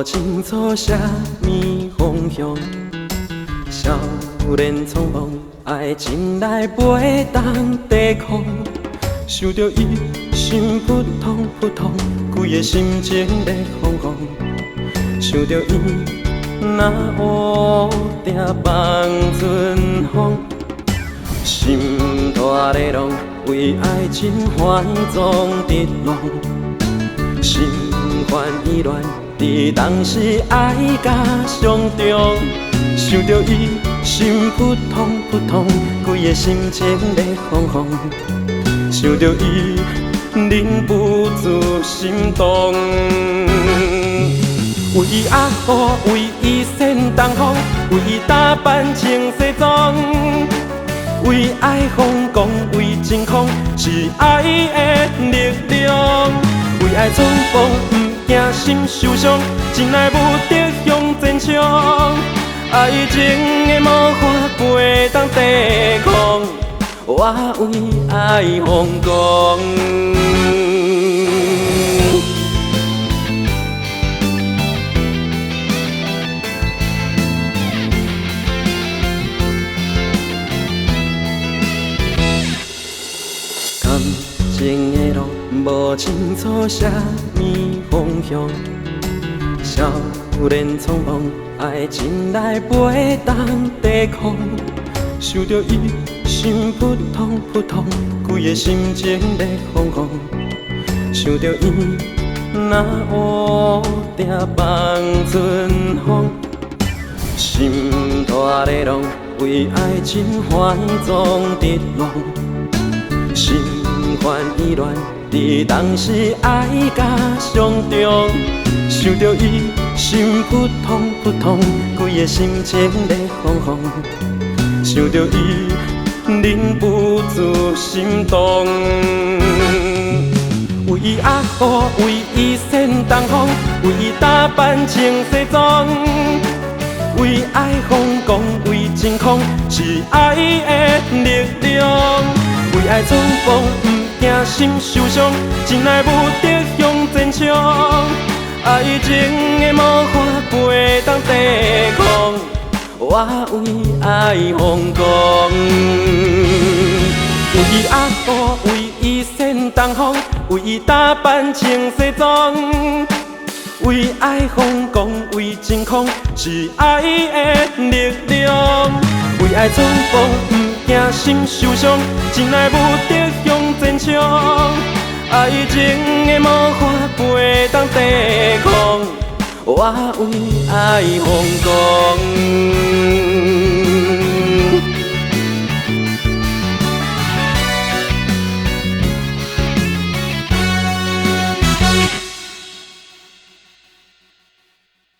无清楚啥物方向。少年匆忙，爱情来袂当抵抗，想着伊心扑通扑通，规个心情在慌慌。想着伊若乌定放春风，心大咧浪，为爱情欢总直浪，心烦意乱，伫当时爱甲伤重。想着伊心扑通扑通，规个心情在慌慌。想着伊忍不住心动。为阿姑，为伊扇东风，为伊打扮穿西装，为爱疯狂，为真空是爱的力量。为爱闯祸，不惊心受伤，真爱无得向前冲。爱情的魔法袂当抵抗，我为爱疯狂。感情的路无清楚啥物方向，少年匆忙，爱情来袂当抵抗。想着伊心扑通扑通，规个心情在慌慌。想着伊若乌定放春风，心大咧浪，为爱情欢总直浪。心烦意乱，伫当时爱甲伤重。想着伊心扑通扑通，规个心情在慌慌。想着伊忍不住心动。为伊阿姑，为伊扇东风，为伊打扮穿西装，为爱疯狂，为真空是爱的力量。为爱闯祸，不惊心受伤，真爱无得向前冲。爱情的魔法袂当抵抗，我为爱疯狂。为伊阿姑，为伊扇东风，为伊打扮穿西装，为爱疯狂，为真空是爱的力量。为爱闯祸，不惊心受伤，真爱无得向前冲。爱情的魔法袂当抵抗，我为爱疯狂。